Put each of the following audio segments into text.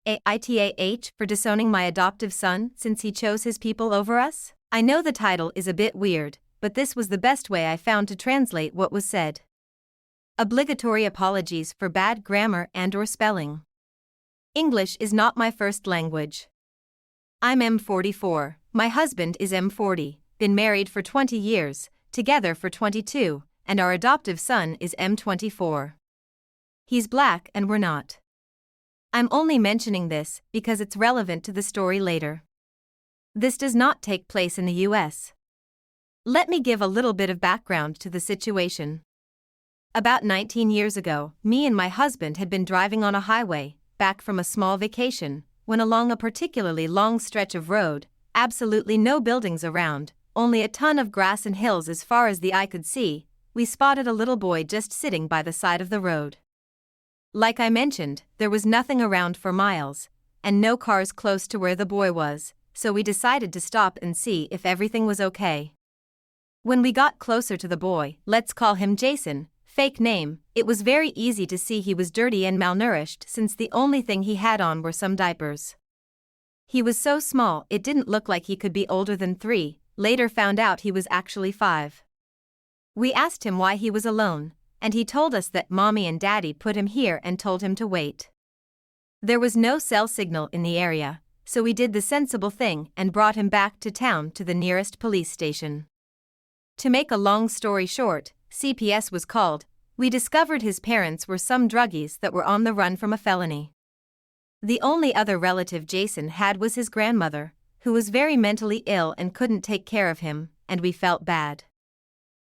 AITA for disowning my adoptive son since he chose his people over us? I know the title is a bit weird, but this was the best way I found to translate what was said. Obligatory apologies for bad grammar and/or spelling. English is not my first language. I'm M44, my husband is M40, been married for 20 years, together for 22, and our adoptive son is M24. He's black and we're not. I'm only mentioning this because it's relevant to the story later. This does not take place in the US. Let me give a little bit of background to the situation. About 19 years ago, me and my husband had been driving on a highway, back from a small vacation, when along a particularly long stretch of road, absolutely no buildings around, only a ton of grass and hills as far as the eye could see, we spotted a little boy just sitting by the side of the road. Like I mentioned, there was nothing around for miles, and no cars close to where the boy was, so we decided to stop and see if everything was okay. When we got closer to the boy, let's call him Jason, fake name, it was very easy to see he was dirty and malnourished since the only thing he had on were some diapers. He was so small it didn't look like he could be older than 3, later found out he was actually 5. We asked him why he was alone, and he told us that mommy and daddy put him here and told him to wait. There was no cell signal in the area, so we did the sensible thing and brought him back to town to the nearest police station. To make a long story short, CPS was called. We discovered his parents were some druggies that were on the run from a felony. The only other relative Jason had was his grandmother, who was very mentally ill and couldn't take care of him, and we felt bad.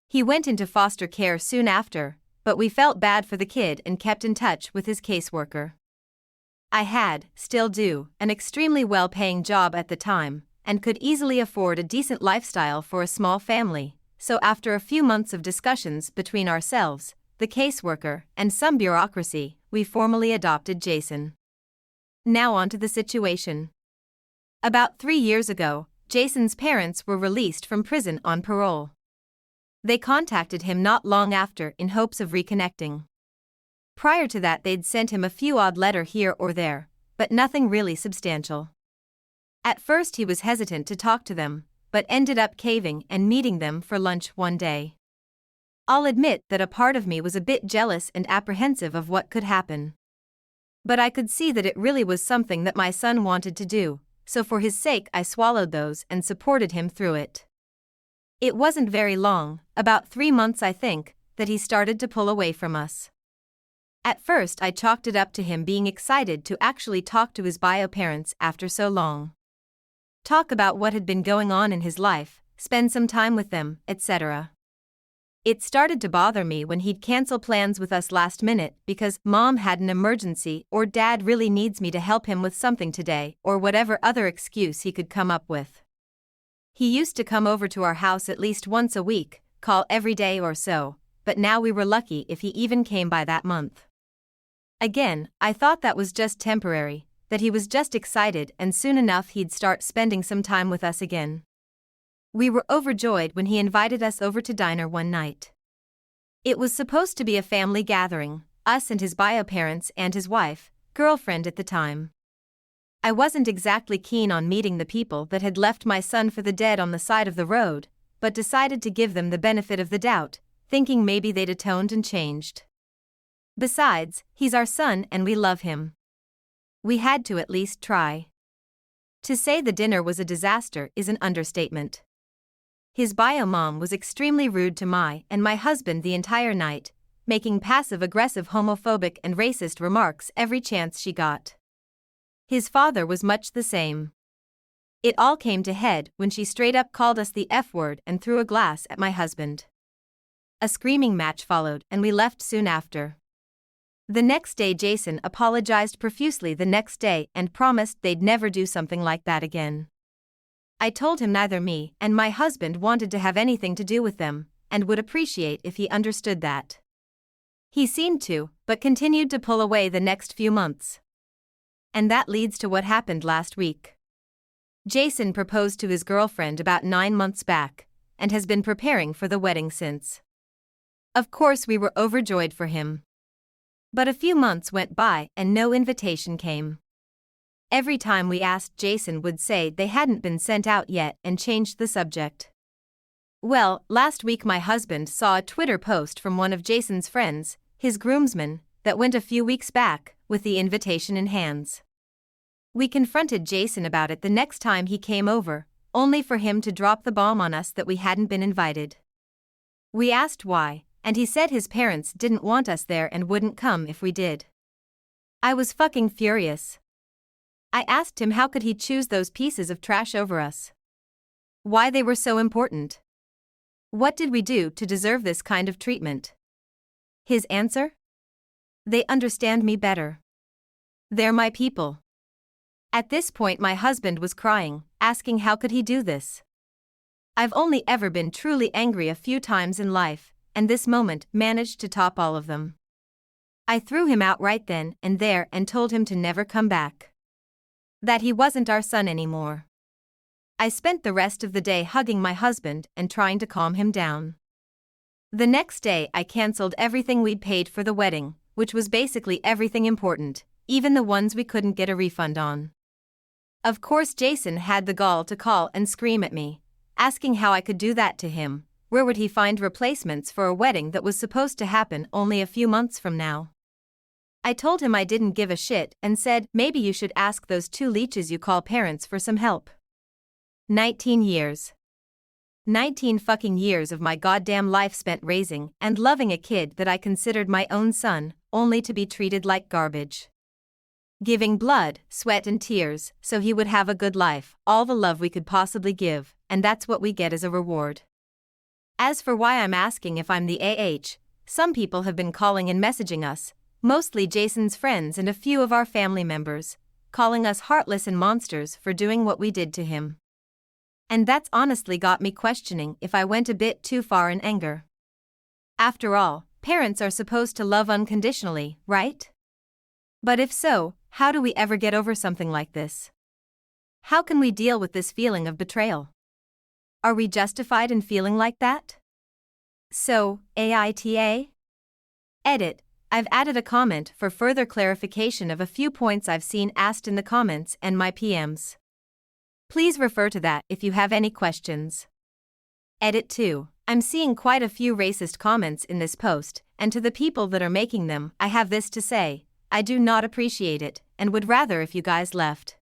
He went into foster care soon after, but we felt bad for the kid and kept in touch with his caseworker. I had, still do, an extremely well-paying job at the time, and could easily afford a decent lifestyle for a small family, so after a few months of discussions between ourselves, the caseworker, and some bureaucracy, we formally adopted Jason. Now on to the situation. About 3 years ago, Jason's parents were released from prison on parole. They contacted him not long after in hopes of reconnecting. Prior to that they'd sent him a few odd letters here or there, but nothing really substantial. At first he was hesitant to talk to them, but ended up caving and meeting them for lunch one day. I'll admit that a part of me was a bit jealous and apprehensive of what could happen. But I could see that it really was something that my son wanted to do, so for his sake I swallowed those and supported him through it. It wasn't very long, about 3 months I think, that he started to pull away from us. At first I chalked it up to him being excited to actually talk to his bio parents after so long. Talk about what had been going on in his life, spend some time with them, etc. It started to bother me when he'd cancel plans with us last minute because mom had an emergency or dad really needs me to help him with something today or whatever other excuse he could come up with. He used to come over to our house at least once a week, call every day or so, but now we were lucky if he even came by that month. Again, I thought that was just temporary, that he was just excited and soon enough he'd start spending some time with us again. We were overjoyed when he invited us over to dinner one night. It was supposed to be a family gathering, us and his bio parents and his wife, girlfriend at the time. I wasn't exactly keen on meeting the people that had left my son for the dead on the side of the road, but decided to give them the benefit of the doubt, thinking maybe they'd atoned and changed. Besides, he's our son and we love him. We had to at least try. To say the dinner was a disaster is an understatement. His bio mom was extremely rude to my husband the entire night, making passive-aggressive homophobic and racist remarks every chance she got. His father was much the same. It all came to head when she straight up called us the F word and threw a glass at my husband. A screaming match followed and we left soon after. The next day Jason apologized profusely the next day and promised they'd never do something like that again. I told him neither me and my husband wanted to have anything to do with them, and would appreciate if he understood that. He seemed to, but continued to pull away the next few months. And that leads to what happened last week. Jason proposed to his girlfriend about 9 months back, and has been preparing for the wedding since. Of course we were overjoyed for him. But a few months went by and no invitation came. Every time we asked, Jason would say they hadn't been sent out yet and changed the subject. Well, last week my husband saw a Twitter post from one of Jason's friends, his groomsmen, that went a few weeks back, with the invitation in hands. We confronted Jason about it the next time he came over, only for him to drop the bomb on us that we hadn't been invited. We asked why, and he said his parents didn't want us there and wouldn't come if we did. I was fucking furious. I asked him how could he choose those pieces of trash over us? Why they were so important? What did we do to deserve this kind of treatment? His answer? They understand me better. They're my people. At this point my husband was crying, asking how could he do this? I've only ever been truly angry a few times in life, and this moment managed to top all of them. I threw him out right then and there and told him to never come back. That he wasn't our son anymore. I spent the rest of the day hugging my husband and trying to calm him down. The next day I cancelled everything we'd paid for the wedding, which was basically everything important, even the ones we couldn't get a refund on. Of course Jason had the gall to call and scream at me, asking how I could do that to him. Where would he find replacements for a wedding that was supposed to happen only a few months from now? I told him I didn't give a shit and said maybe you should ask those two leeches you call parents for some help. 19 years. 19 fucking years of my goddamn life spent raising and loving a kid that I considered my own son, only to be treated like garbage. Giving blood, sweat and tears so he would have a good life, all the love we could possibly give, and that's what we get as a reward. As for why I'm asking if I'm the some people have been calling and messaging us, mostly Jason's friends and a few of our family members, calling us heartless and monsters for doing what we did to him. And that's honestly got me questioning if I went a bit too far in anger. After all, parents are supposed to love unconditionally, right? But if so, how do we ever get over something like this? How can we deal with this feeling of betrayal? Are we justified in feeling like that? So, AITA? Edit. I've added a comment for further clarification of a few points I've seen asked in the comments and my PMs. Please refer to that if you have any questions. Edit 2. I'm seeing quite a few racist comments in this post, and to the people that are making them, I have this to say: I do not appreciate it, and would rather if you guys left.